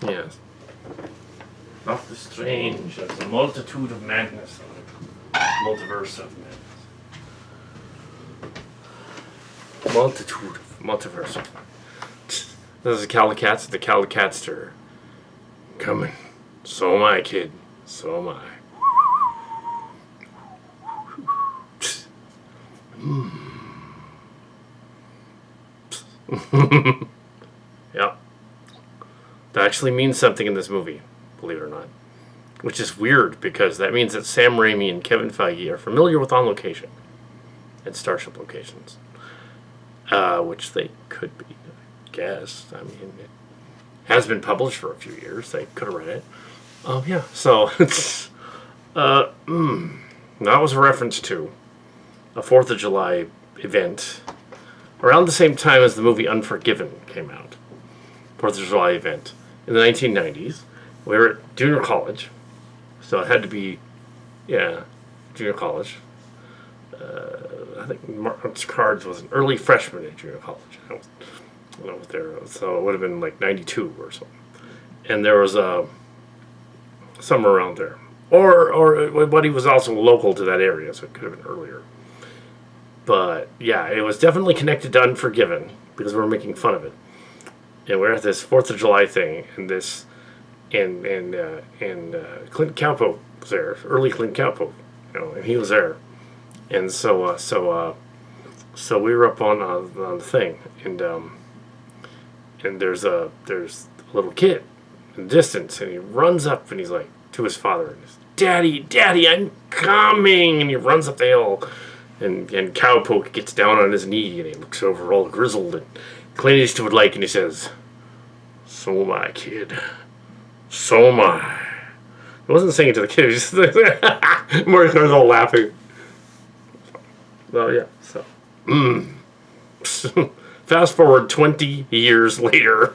Yes. Doctor Strange has a multitude of madness. Multiverse of Madness. Multiverse. This is Kal Kat, the Kal Katster. Coming. So am I, kid. So am I. Yeah. That actually means something in this movie, believe it or not. Which is weird, because that means that Sam Raimi and Kevin Feige are familiar with On Location and Starship locations. Which they could be, I guess. I mean, it has been published for a few years. They could have read it. Yeah, so it's... that was a reference to a 4th of July event around the same time as the movie Unforgiven came out. 4th of July event in the 1990s. We were at junior college, so it had to be, junior college. I think Mark's Cards was an early freshman at junior college. I was there, so it would have been like 92 or something. And there was somewhere around there. But he was also local to that area, so it could have been earlier. But yeah, it was definitely connected to Unforgiven because we were making fun of it. And we're at this 4th of July thing, and Clint Cowpoke was there, early Clint Cowpoke, and he was there. And so we were up on the thing, and there's a little kid in the distance, and he runs up and he's like to his father, and he's, Daddy, I'm coming, and he runs up the hill, and Cowpoke gets down on his knee, and he looks over all grizzled, and Clint Eastwood like, and he says, "So am I, kid. So am I." He wasn't saying it to the kid. He was just Mark was all laughing. Well, yeah. So, fast forward 20 years later.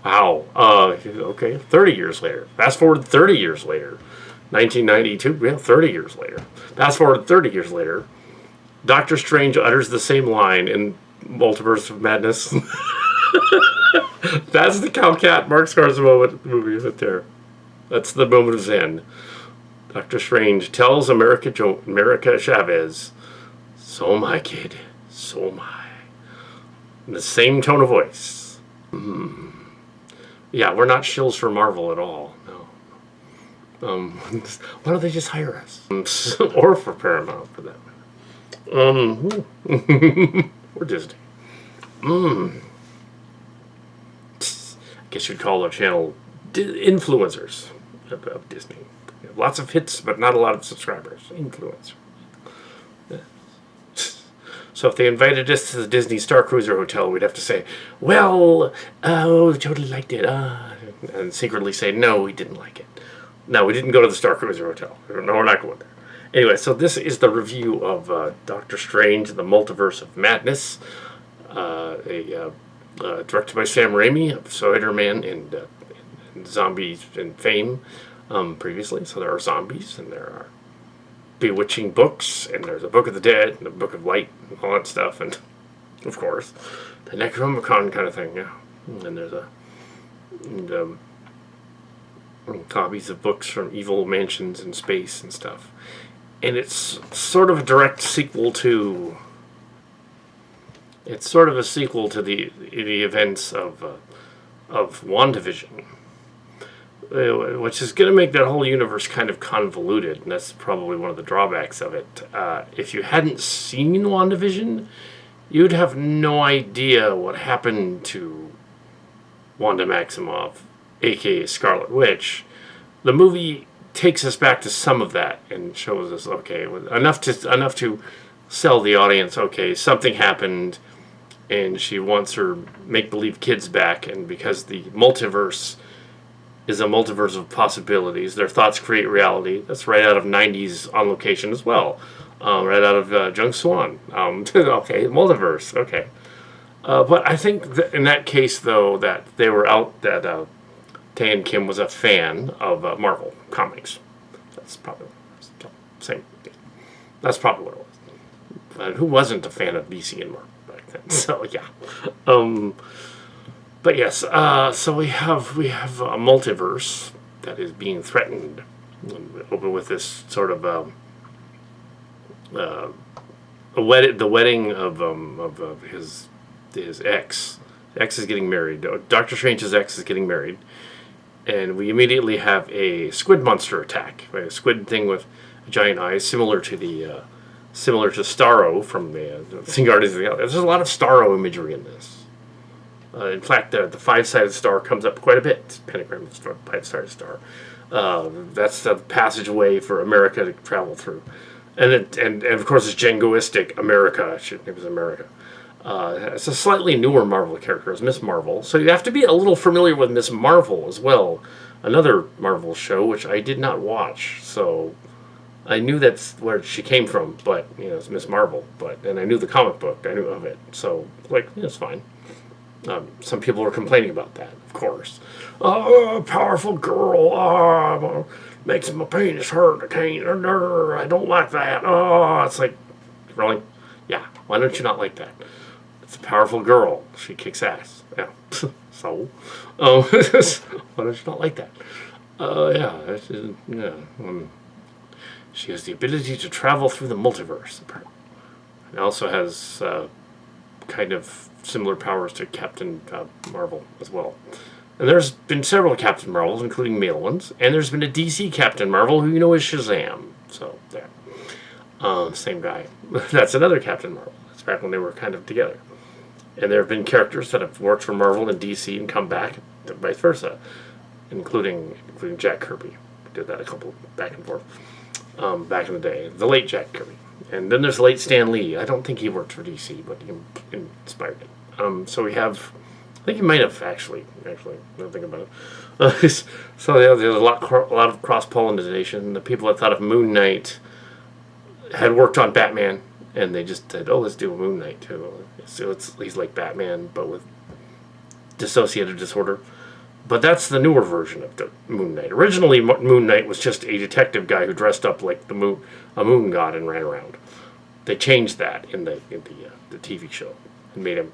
Wow. Okay. 30 years later. Fast forward 30 years later. 1992. Yeah, 30 years later. Fast forward 30 years later. Doctor Strange utters the same line in Multiverse of Madness. That's the Kal Kat Mark Scars moment movie right there. That's the moment of Zen. Doctor Strange tells America Chavez, "So am I, kid. So am I." In the same tone of voice. Yeah, we're not shills for Marvel at all. No. Why don't they just hire us? Or for Paramount, for that matter. Or Disney. I guess you'd call our channel influencers of Disney. Lots of hits, but not a lot of subscribers. Influencers. Yeah. So if they invited us to the Disney Star Cruiser Hotel, we'd have to say, "Well, we totally liked it," and secretly say, "No, we didn't like it. No, we didn't go to the Star Cruiser Hotel. No, we're not going there." Anyway, so this is the review of Doctor Strange, the Multiverse of Madness, directed by Sam Raimi of Spider-Man and Zombies and Fame previously. So there are zombies, and there are bewitching books, and there's a Book of the Dead, and a Book of Light, and all that stuff, and of course, the Necronomicon kind of thing, yeah. And there's copies of books from evil mansions in space and stuff. And it's sort of a direct sequel to... It's sort of a sequel to the events of WandaVision, which is going to make that whole universe kind of convoluted, and that's probably one of the drawbacks of it. If you hadn't seen WandaVision, you'd have no idea what happened to Wanda Maximoff, aka Scarlet Witch. The movie takes us back to some of that and shows us, okay, enough to sell the audience, okay, something happened, and she wants her make-believe kids back, and because the multiverse is a multiverse of possibilities, their thoughts create reality. That's right out of 90s On Location as well. Right out of Jung Swan. Okay, multiverse, okay. But I think in that case, though, that they were out, that Tan Kim was a fan of Marvel Comics. That's probably same thing. That's probably what it was. who wasn't a fan of DC and Marvel back then? So yeah. But yes, so we have a multiverse that is being threatened. Open with this sort of the wedding of his ex. Ex is getting married. Doctor Strange's ex is getting married, and we immediately have a squid monster attack. Right? A squid thing with giant eyes, similar to Starro from the Guardians of the Galaxy. There's a lot of Starro imagery in this. In fact, the five-sided star comes up quite a bit. Pentagram, five-sided star. That's the passageway for America to travel through, and of course it's jingoistic America. It was America. It's a slightly newer Marvel character, as Miss Marvel. So you have to be a little familiar with Miss Marvel as well, another Marvel show which I did not watch. So I knew that's where she came from, but it's Miss Marvel. And I knew the comic book. I knew of it. So it's fine. Some people are complaining about that, of course. Oh, powerful girl. Makes my penis hurt. I don't like that. Oh, it's like, really? Yeah, why don't you not like that? It's a powerful girl. She kicks ass. Yeah. So, why don't you not like that? She has the ability to travel through the multiverse. It also has kind of similar powers to Captain Marvel as well. And there's been several Captain Marvels, including male ones. And there's been a DC Captain Marvel who is Shazam. So, there. Same guy. That's another Captain Marvel. That's back when they were kind of together. And there have been characters that have worked for Marvel and DC and come back, and vice versa, including Jack Kirby. Did that a couple back and forth back in the day. The late Jack Kirby. And then there's the late Stan Lee. I don't think he worked for DC, but he inspired it. So we have, I think he might have actually, don't think about it. So there's a lot of cross-pollination. The people that thought of Moon Knight had worked on Batman, and they just said, let's do a Moon Knight too. So he's like Batman, but with dissociative disorder. But that's the newer version of the Moon Knight. Originally, Moon Knight was just a detective guy who dressed up like a moon god and ran around. They changed that in the TV show and made him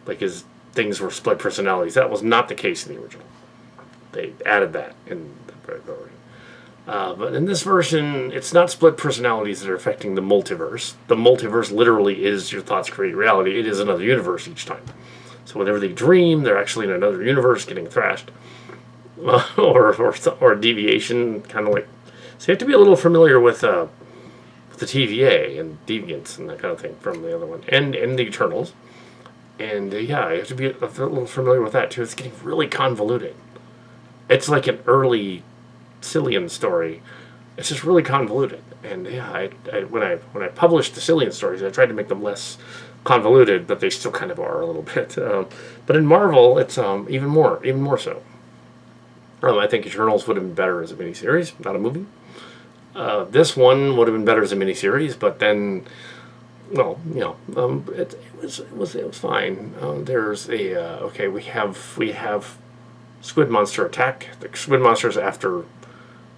like his things were split personalities. That was not the case in the original. They added that in the version. But in this version, it's not split personalities that are affecting the multiverse. The multiverse literally is your thoughts create reality. It is another universe each time. So whenever they dream, they're actually in another universe getting thrashed. Or deviation, kind of like... So you have to be a little familiar with the TVA and Deviants and that kind of thing from the other one. And the Eternals. And you have to be a little familiar with that too. It's getting really convoluted. It's like an early Cillian story. It's just really convoluted. And when I published the Cillian stories, I tried to make them less convoluted, but they still kind of are a little bit. But in Marvel, it's even more so. I think Eternals would have been better as a miniseries, not a movie. This one would have been better as a miniseries, but then, it was fine. There's a we have Squid Monster attack. The Squid Monster's after.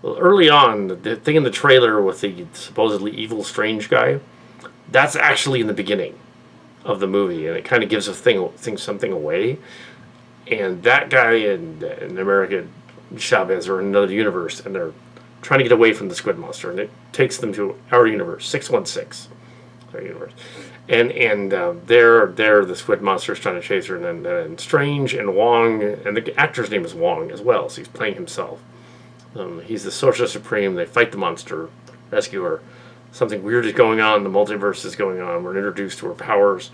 Well, early on, the thing in the trailer with the supposedly evil strange guy, that's actually in the beginning of the movie, and it kind of gives something away. And that guy in America Chavez are in another universe, and they're trying to get away from the Squid Monster, and it takes them to our universe, 616, our universe. And there the Squid Monster is trying to chase her, and then Strange and Wong, and the actor's name is Wong as well, so he's playing himself. He's the Sorcerer Supreme. They fight the monster, rescue her. Something weird is going on. The multiverse is going on. We're introduced to her powers.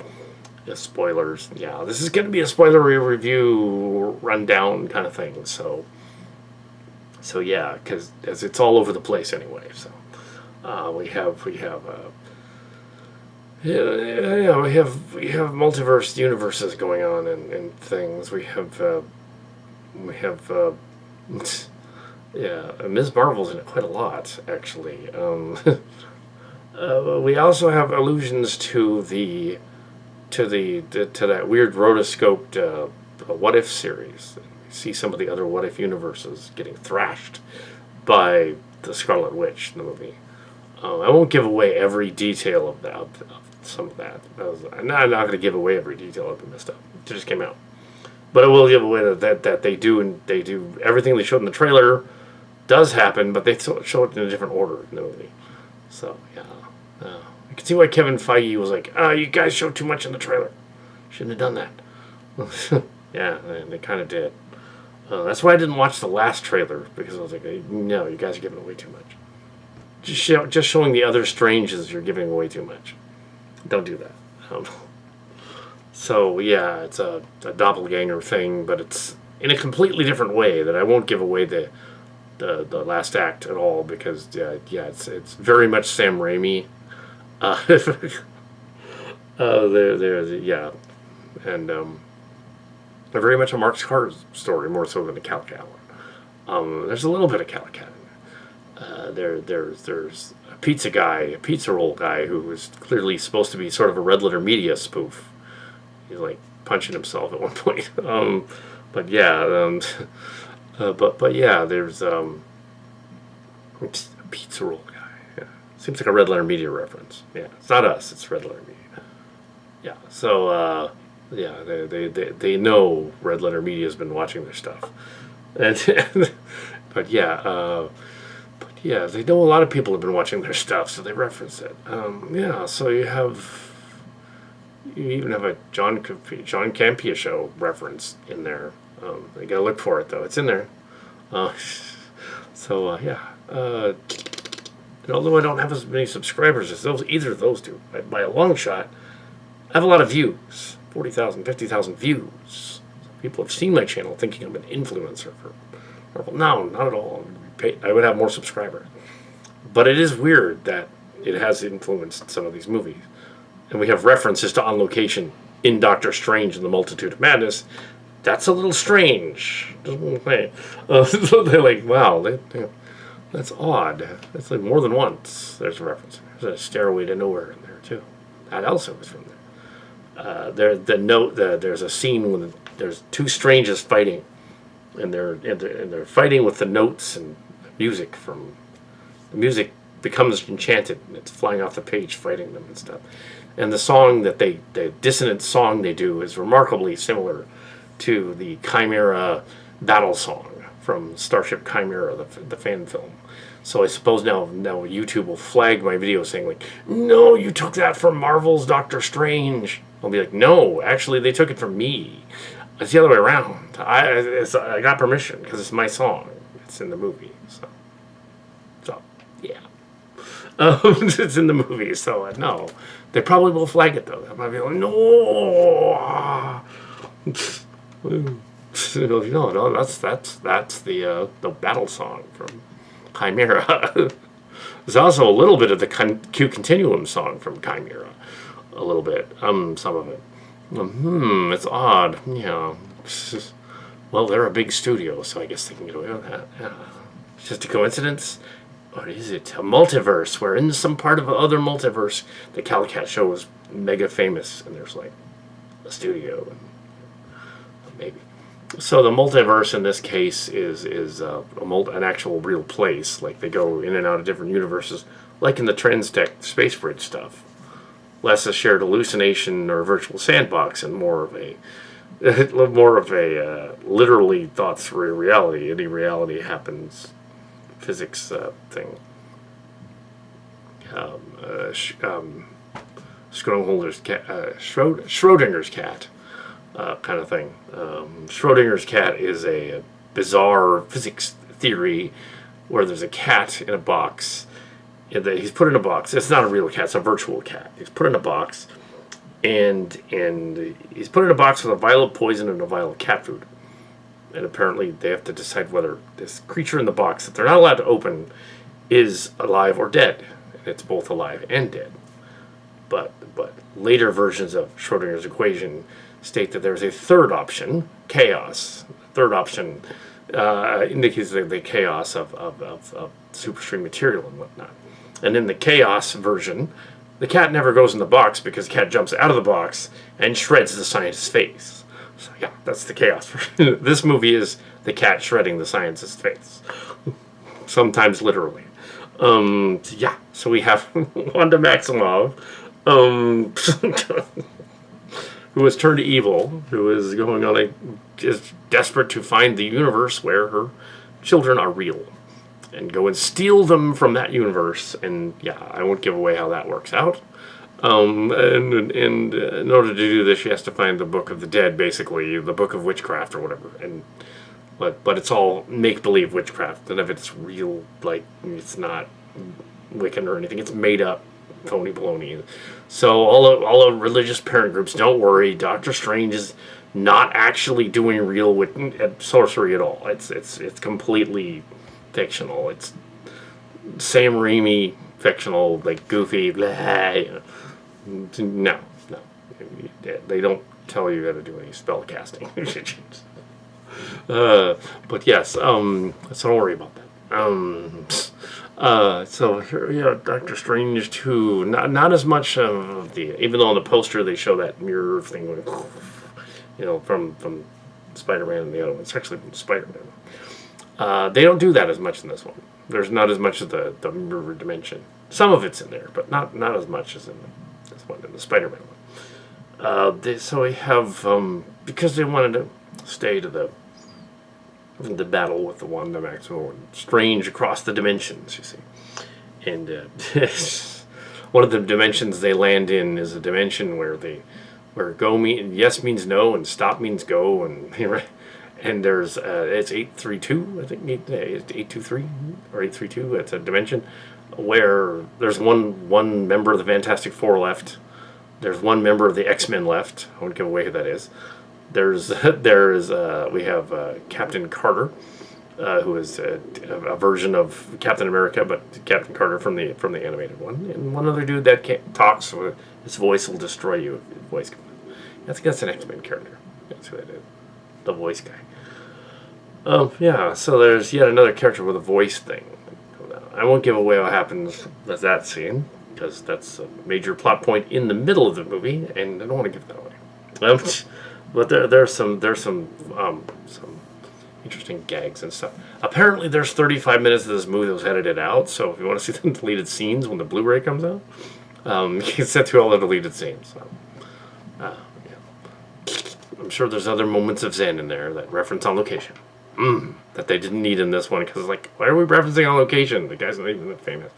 Spoilers. Yeah, this is going to be a spoiler review rundown kind of thing. So yeah, because it's all over the place anyway. So we have multiverse universes going on and things. We have Ms. Marvel's in it quite a lot, actually. We also have allusions to that weird rotoscoped What If series. We see some of the other What If universes getting thrashed by the Scarlet Witch in the movie. I won't give away every detail of some of that. I'm not going to give away every detail of the stuff. It just came out. But I will give away that they do everything they showed in the trailer does happen, but they show it in a different order in the movie. So, yeah. I can see why Kevin Feige was like, you guys showed too much in the trailer. Shouldn't have done that. Yeah, they kind of did. That's why I didn't watch the last trailer, because I was like, no, you guys are giving away too much. Just showing the other Stranges, you're giving away too much. Don't do that. So, yeah, it's a doppelganger thing, but it's in a completely different way that I won't give away the last act at all, because, it's very much Sam Raimi. And very much a Mark Carr story, more so than a Kal Kat one. There's a little bit of Kal Kat in there. There's a pizza roll guy who was clearly supposed to be sort of a Red Letter Media spoof. He's like punching himself at one point. But yeah, there's a pizza roll guy. Yeah. Seems like a Red Letter Media reference. Yeah, it's not us. It's Red Letter Media. Yeah. So they know Red Letter Media's been watching their stuff, and but yeah, they know a lot of people have been watching their stuff, so they reference it. So you even have a John Campea show reference in there. You gotta look for it though; it's in there. And although I don't have as many subscribers as either of those do, by a long shot, I have a lot of views. 40,000, 50,000 views. People have seen my channel thinking I'm an influencer for Marvel. No, not at all. I would have more subscribers. But it is weird that it has influenced some of these movies. And we have references to On Location in Doctor Strange and the Multitude of Madness. That's a little strange. So they're like, wow, that's odd. That's like more than once there's a reference. There's a Stairway to Nowhere in there, too. That also was from there. There's a scene when there's two Stranges fighting, and they're fighting with the notes and music from the music becomes enchanted and it's flying off the page fighting them and stuff. And the dissonant song they do is remarkably similar to the Chimera battle song from Starship Chimera, the fan film. So I suppose now YouTube will flag my video saying like, no, you took that from Marvel's Doctor Strange. I'll be like, no, actually they took it from me. It's the other way around. I got permission because it's my song. It's in the movie. So yeah. It's in the movie, so no. They probably will flag it though. They might be like, no. No, that's the battle song from Chimera. There's also a little bit of the Q Continuum song from Chimera. A little bit. Some of it. It's odd. Yeah. Well, they're a big studio, so I guess they can get away with that. Yeah. It's just a coincidence? Or is it a multiverse where in some part of other multiverse the Kal Kat show was mega famous and there's like a studio and maybe. So the multiverse in this case is an actual real place. Like they go in and out of different universes, like in the Transtech Space Bridge stuff. Less a shared hallucination or virtual sandbox, and more of a literally thought through reality. Any reality happens, physics thing. Schrodinger's cat. Kind of thing. Schrodinger's cat is a bizarre physics theory where there's a cat in a box. He's put in a box. It's not a real cat. It's a virtual cat. He's put in a box, and he's put in a box with a vial of poison and a vial of cat food. And apparently they have to decide whether this creature in the box that they're not allowed to open is alive or dead. And it's both alive and dead. But later versions of Schrodinger's equation state that there's a third option, chaos. Third option indicates the chaos of superstring material and whatnot. And in the chaos version, the cat never goes in the box because the cat jumps out of the box and shreds the scientist's face. So yeah, that's the chaos version. This movie is the cat shredding the scientist's face. Sometimes literally. So we have Wanda Maximoff um, who has turned evil, who is going on is desperate to find the universe where her children are real, and go and steal them from that universe. And yeah, I won't give away how that works out. And in order to do this, she has to find the Book of the Dead, basically the Book of Witchcraft or whatever. And but it's all make believe witchcraft. None of it's real. Like, it's not Wiccan or anything. It's made up phony baloney. So all the religious parent groups, don't worry. Doctor Strange is not actually doing real sorcery at all. It's completely fictional. It's Sam Raimi fictional, like goofy. Blah. No. They don't tell you how to do any spell casting. But yes, so don't worry about that. So yeah, Doctor Strange 2, not as much of even though on the poster they show that mirror thing, from Spider-Man and the other one. It's actually from Spider-Man. They don't do that as much in this one. There's not as much of the mirror dimension. Some of it's in there, but not as much as in this one, in the Spider-Man one. So we have, because they wanted to stay to the battle with the Wanda Maximoff and Strange across the dimensions, you see. And one of the dimensions they land in is a dimension where yes means no and stop means go, and there's it's 832, I think, 823 or 832. It's a dimension where there's one member of the Fantastic Four left. There's one member of the X-Men left. I won't give away who that is. We have Captain Carter, who is a version of Captain America, but Captain Carter from the animated one, and one other dude that talks. His voice will destroy you. His voice. That's an X-Men character. That's who that is. The voice guy. Yeah. So there's yet another character with a voice thing. I won't give away what happens with that scene because that's a major plot point in the middle of the movie, and I don't want to give that away. But there's some interesting gags and stuff. Apparently, there's 35 minutes of this movie that was edited out. So if you want to see the deleted scenes when the Blu-ray comes out, you can sit through all the deleted scenes. So, yeah. I'm sure there's other moments of Zen in there that reference On Location that they didn't need in this one because, like, why are we referencing On Location? The guy's not even that famous.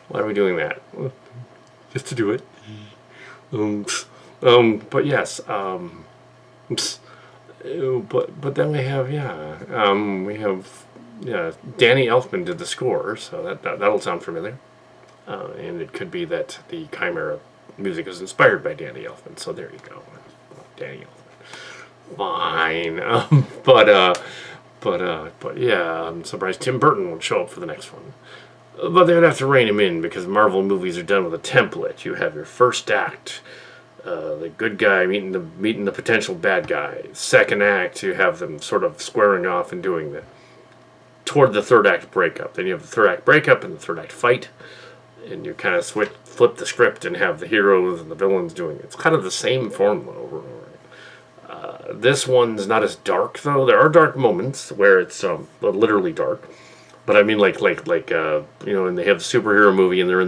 Why are we doing that? Just to do it. But yes. But then we have Danny Elfman did the score, so that'll sound familiar, and it could be that the Chimera music is inspired by Danny Elfman. So there you go, Danny Elfman. Fine, but yeah, I'm surprised Tim Burton would show up for the next one. But they would have to rein him in because Marvel movies are done with a template. You have your first act. The good guy meeting the potential bad guy. Second act, you have them sort of squaring off and doing toward the third act breakup. Then you have the third act breakup and the third act fight, and you kind of flip the script and have the heroes and the villains doing it. It's kind of the same formula over and over. This one's not as dark though. There are dark moments where it's literally dark, but I mean like and they have a superhero movie and they're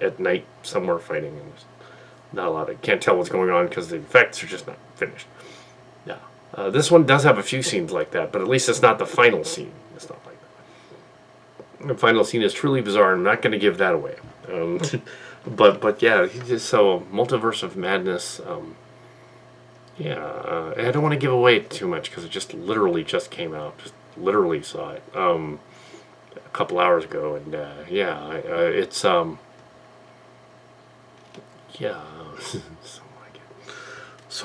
at night somewhere fighting and not a lot. I can't tell what's going on because the effects are just not finished. Yeah, this one does have a few scenes like that, but at least it's not the final scene. It's not like that. The final scene is truly bizarre. I'm not going to give that away. But yeah, Multiverse of Madness. I don't want to give away too much because it just literally just came out. Just literally saw it a couple hours ago, and it's so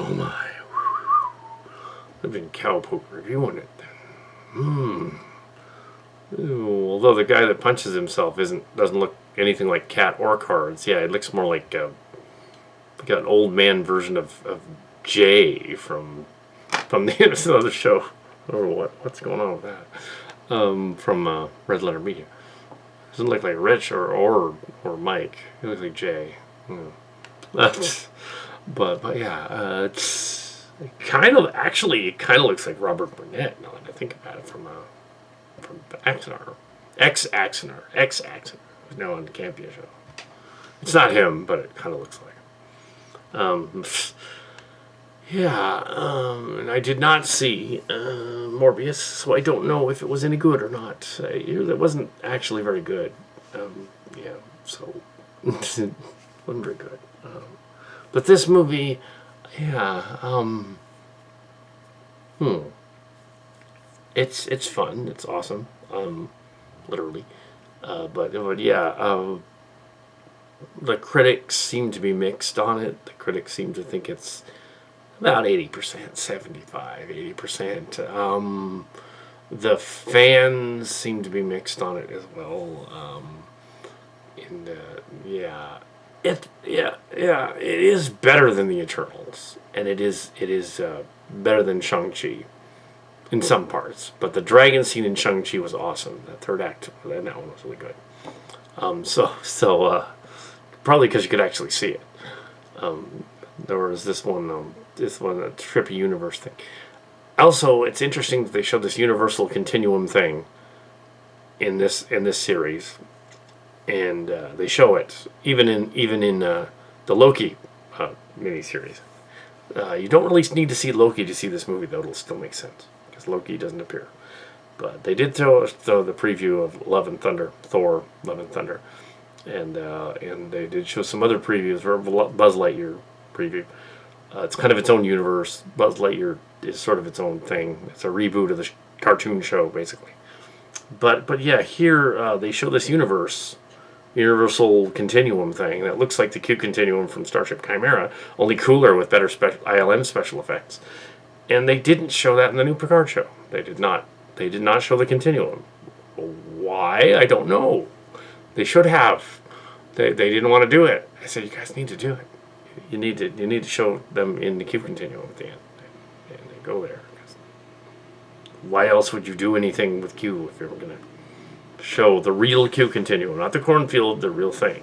am I. I've been cowpoke reviewing it then. Ooh, although the guy that punches himself doesn't look anything like Cat or Cards. Yeah, it looks more like an old man version of Jay from the other show. Or what's going on with that? From Red Letter Media. Doesn't look like Rich or Mike. He looks like Jay. But yeah, it kind of looks like Robert Burnett now that I think about it from Axanar. Ex-Axanar. Now on the Campia show. It's not him, but it kind of looks like him. Yeah, and I did not see Morbius, so I don't know if it was any good or not. I hear that wasn't actually very good. Yeah, so it wasn't very good. But this movie, yeah, it's fun. It's awesome. Literally. But yeah, the critics seem to be mixed on it. The critics seem to think it's about 80%, 75, 80%. The fans seem to be mixed on it as well. And it is better than the Eternals, and it is better than Shang-Chi in some parts. But the dragon scene in Shang-Chi was awesome. That third act, that one was really good. Probably because you could actually see it. There was this one, a trippy universe thing. Also, it's interesting that they showed this universal continuum thing in this series, and they show it even in the Loki miniseries. You don't really need to see Loki to see this movie, though. It'll still make sense because Loki doesn't appear. But they did throw the preview of Love and Thunder, Thor: Love and Thunder, and they did show some other previews for Buzz Lightyear preview. It's kind of its own universe. Buzz Lightyear is sort of its own thing. It's a reboot of the cartoon show, basically. But yeah, here they show this universal continuum thing that looks like the Q continuum from Starship Chimera, only cooler with better ILM special effects. And they didn't show that in the new Picard show. They did not. They did not show the continuum. Why? I don't know. They should have. They didn't want to do it. I said, you guys need to do it. You need to show them in the Q continuum at the end, and they go there. Why else would you do anything with Q if you were going to show the real Q continuum, not the cornfield, the real thing?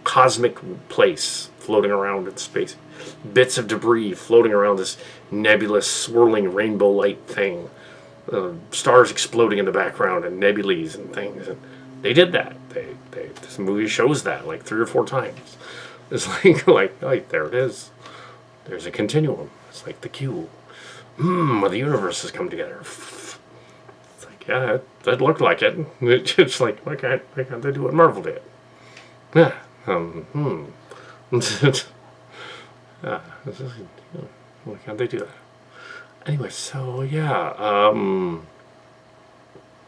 Cosmic place floating around in space, bits of debris floating around this nebulous, swirling rainbow light thing, stars exploding in the background and nebulae and things. And they did that. This movie shows that like 3 or 4 times. It's like there it is. There's a continuum. It's like the Q. Where the universes come together. It's like, yeah, that looked like it. It's like, why can't they do what Marvel did? Yeah. Why can't they do that? Anyway, so yeah.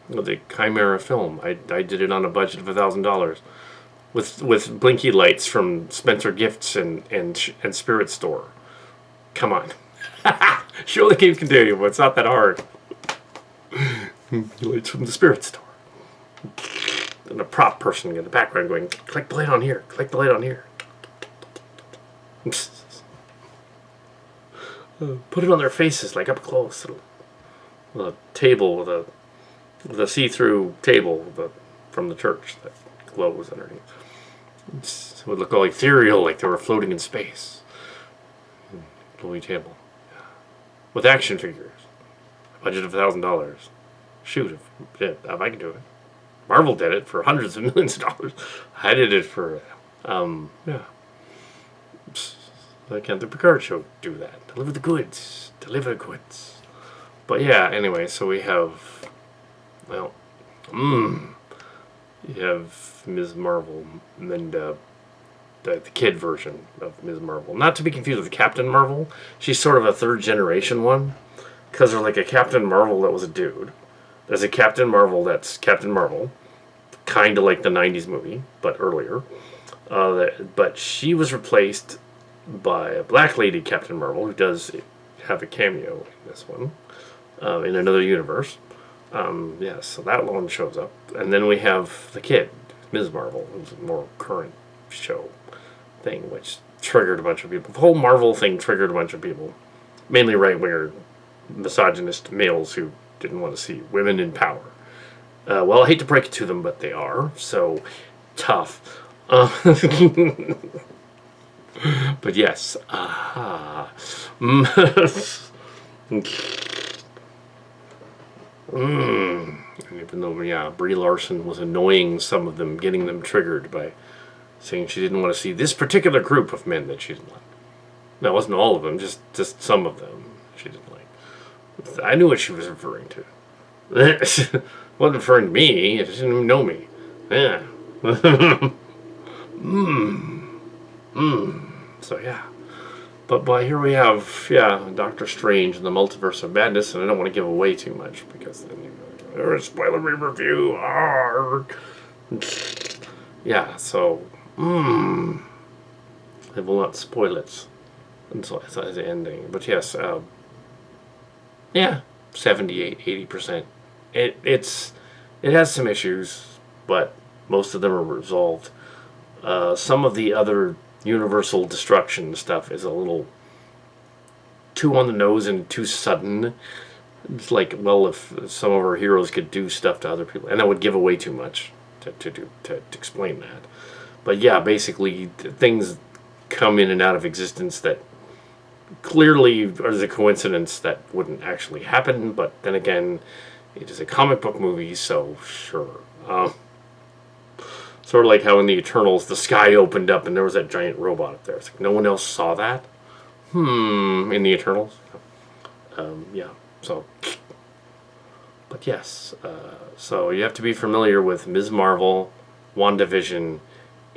The Chimera film. I did it on a budget of $1,000. With blinky lights from Spencer Gifts and Spirit Store. Come on. Show the Q continuum. It's not that hard. Lights from the Spirit Store. And a prop person in the background going, click the light on here. Click the light on here. Put it on their faces, like up close. With a table, with a see-through table from the church that glows underneath. It would look all ethereal, like they were floating in space. Glowy table. Yeah. With action figures. A budget of $1,000. Shoot, if I can do it. Marvel did it for hundreds of millions of dollars. I did it for, yeah. Why can't the Picard show do that? Deliver the goods. Deliver the goods. But yeah, anyway, so we have, well, you have Ms. Marvel and the kid version of Ms. Marvel. Not to be confused with Captain Marvel. She's sort of a third generation one. Because there's like a Captain Marvel that was a dude. There's a Captain Marvel that's Captain Marvel. Kind of like the 90s movie, but earlier. But she was replaced by a black lady Captain Marvel who does have a cameo in this one. In another universe. Yeah, so that one shows up. And then we have the kid, Ms. Marvel, who's a more current show thing, which triggered a bunch of people. The whole Marvel thing triggered a bunch of people. Mainly right-winger, misogynist males who didn't want to see women in power. Well, I hate to break it to them, but they are. So, tough. But yes. And even though, yeah, Brie Larson was annoying some of them, getting them triggered by saying she didn't want to see this particular group of men that she didn't like. That wasn't all of them, just some of them she didn't like. I knew what she was referring to. Wasn't referring to me. She didn't even know me. Yeah. So yeah. But here we have, Doctor Strange and the Multiverse of Madness, and I don't want to give away too much because then a spoilery review. Yeah, so I will not spoil it until the ending. But yes, 78, 80%. It has some issues, but most of them are resolved. Some of the other universal destruction stuff is a little too on the nose and too sudden. It's like, well, if some of our heroes could do stuff to other people, and that would give away too much to explain that. But yeah, basically things come in and out of existence that clearly are the coincidence that wouldn't actually happen. But then again, it is a comic book movie, so sure. Sort of like how in the Eternals, the sky opened up and there was that giant robot up there. It's like no one else saw that. In the Eternals. Yeah. So, but yes. So you have to be familiar with Ms. Marvel, WandaVision,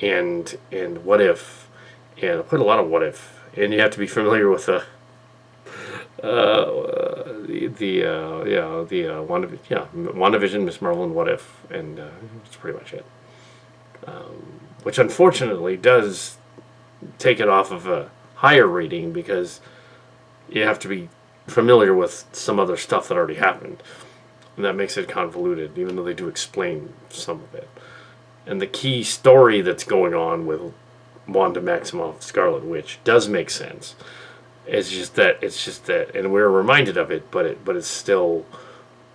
and What If, and quite a lot of What If, and you have to be familiar with WandaVision, Ms. Marvel, and What If, and that's pretty much it. Which unfortunately does take it off of a higher rating because you have to be familiar with some other stuff that already happened. And that makes it convoluted, even though they do explain some of it. And the key story that's going on with Wanda Maximoff, Scarlet Witch, does make sense. It's just that, and we're reminded of it, but it's still,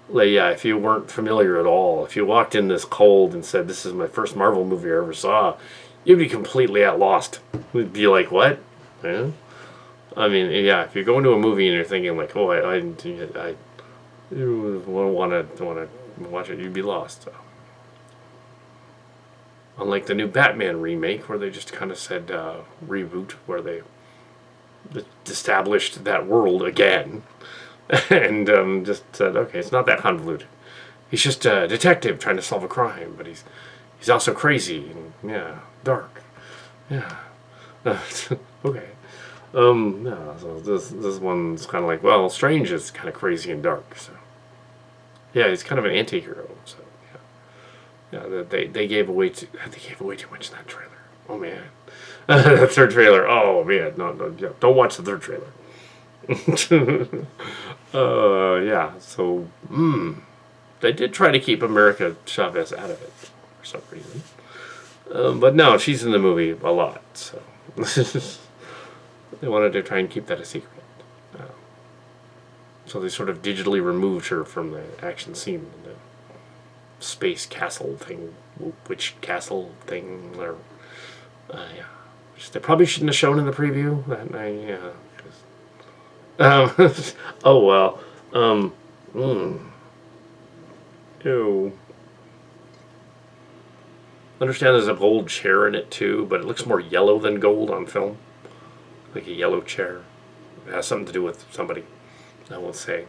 like, yeah, if you weren't familiar at all, if you walked in this cold and said, this is my first Marvel movie I ever saw, you'd be completely at lost. You'd be like, what? Yeah? I mean, yeah, if you're going to a movie and you're thinking like, oh, I want to watch it, you'd be lost. So. Unlike the new Batman remake, where they just kind of said reboot, where they established that world again, and just said, okay, it's not that convoluted. He's just a detective trying to solve a crime, but he's also crazy and dark. Yeah. Okay. No, so this one's kind of like, well, Strange is kind of crazy and dark, so yeah, he's kind of an anti-hero, so yeah, they gave away too much in that trailer. Oh man, that third trailer. Oh man, no, don't watch the third trailer. Yeah, so they did try to keep America Chavez out of it for some reason, but no, she's in the movie a lot, so. They wanted to try and keep that a secret. So they sort of digitally removed her from the action scene. The space castle thing. Witch castle thing. Or, yeah. Which they probably shouldn't have shown in the preview. Oh, well. Ew. I understand there's a gold chair in it, too, but it looks more yellow than gold on film. Like a yellow chair. It has something to do with somebody. I won't say.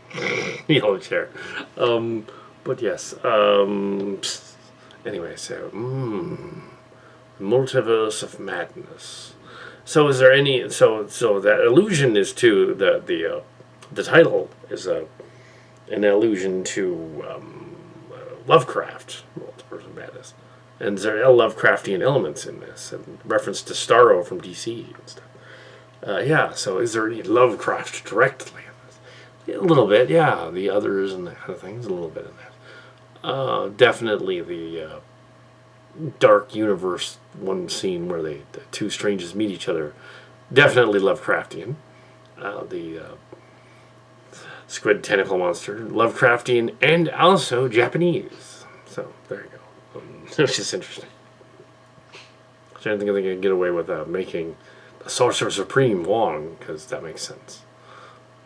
Yellow chair. But yes. Anyway, so Multiverse of Madness. So is there any? So that allusion is to the title is an allusion to Lovecraft, Multiverse of Madness, and there are Lovecraftian elements in this, and reference to Starro from DC and stuff. Yeah, so is there any Lovecraft directly in this? Yeah, a little bit, yeah. The Others and that kind of things, a little bit in that. Definitely the Dark Universe one scene where the two strangers meet each other. Definitely Lovecraftian. The squid tentacle monster, Lovecraftian, and also Japanese. So, there you go. Which is interesting. I don't think they can get away with making the Sorcerer Supreme Wong, because that makes sense.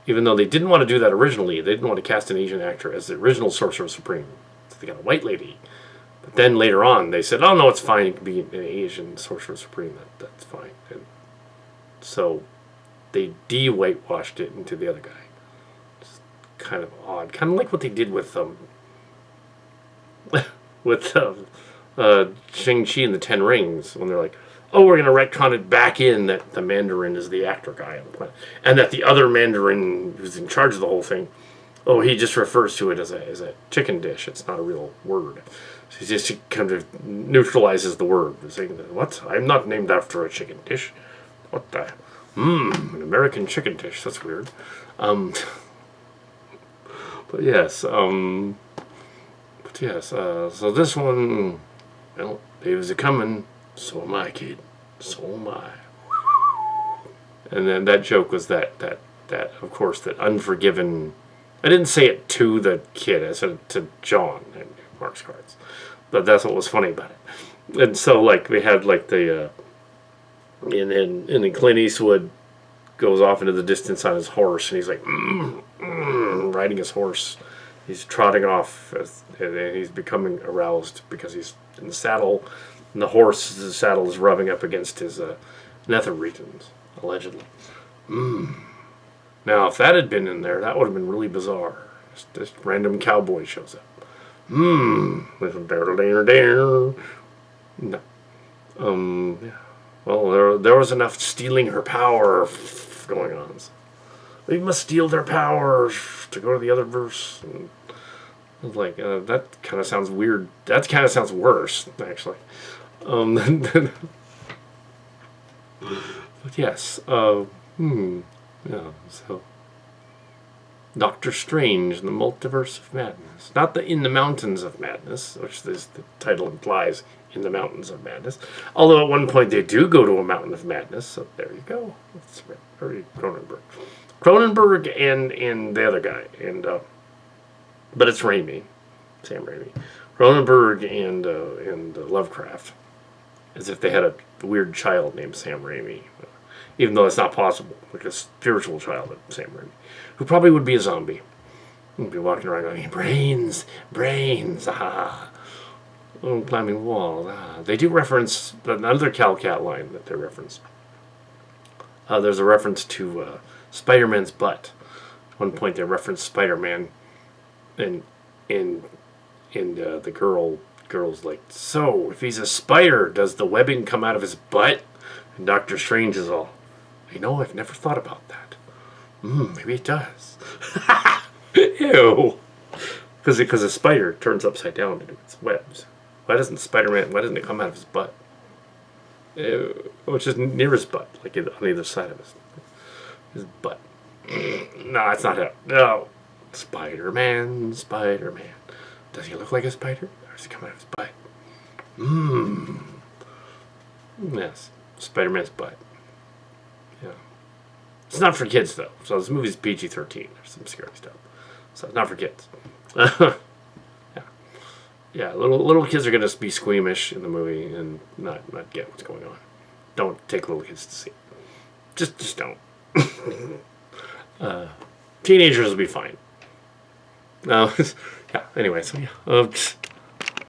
Even though they didn't want to do that originally, they didn't want to cast an Asian actor as the original Sorcerer Supreme. So they got a white lady. But then later on, they said, oh no, it's fine, it can be an Asian Sorcerer Supreme, that's fine. And so they de-whitewashed it into the other guy. It's kind of odd. Kind of like what they did with with Shang-Chi and the Ten Rings, when they're like, oh, we're going to retcon it back in that the Mandarin is the actor guy on the planet, and that the other Mandarin who's in charge of the whole thing, oh, he just refers to it as a chicken dish. It's not a real word. So he just kind of neutralizes the word, saying that, what? I'm not named after a chicken dish. What the? An American chicken dish. That's weird. But yes. So this one, well, Dave's a-coming. So am I, kid. So am I. And then that joke was that of course, that Unforgiven. I didn't say it to the kid. I said it to John and Mark's cards. But that's what was funny about it. And so, like, we had, like, the, and then Clint Eastwood goes off into the distance on his horse, and he's like, riding his horse. He's trotting off, and he's becoming aroused because he's in the saddle, and the saddle is rubbing up against his nether regions, allegedly. Now, if that had been in there, that would have been really bizarre. This random cowboy shows up. No. Yeah. Well, there was enough stealing her power going on. So we must steal their power to go to the other verse. And I was like, that kind of sounds weird. That kind of sounds worse, actually. But yes. Yeah, so Doctor Strange and the Multiverse of Madness. Not the In the Mountains of Madness, which the title implies, In the Mountains of Madness. Although at one point they do go to a mountain of madness, so there you go. It's very Cronenberg. Cronenberg and the other guy. But it's Raimi. Sam Raimi. Cronenberg and Lovecraft. As if they had a weird child named Sam Raimi. Even though it's not possible. Like a spiritual child of Sam Raimi. Who probably would be a zombie. He'd be walking around going, brains, ah. Oh, climbing walls, ah. They do reference another Kal Kat line that they reference. There's a reference to Spider-Man's butt. At one point they reference Spider-Man, and the girl's like, so if he's a spider, does the webbing come out of his butt? And Doctor Strange is all, I've never thought about that. Maybe it does. Ew. Because a spider turns upside down into its webs. Why doesn't it come out of his butt? Ew. Which is near his butt, like on either side of his butt. No, it's not him. No. Spider-Man. Does he look like a spider? Or does he come out of his butt? Yes. Spider-Man's butt. Yeah. It's not for kids, though. So this movie's PG-13. There's some scary stuff. So it's not for kids. Yeah. Little kids are going to be squeamish in the movie and not get what's going on. Don't take little kids to see it. Just don't. Teenagers will be fine. Yeah. Anyway, so yeah.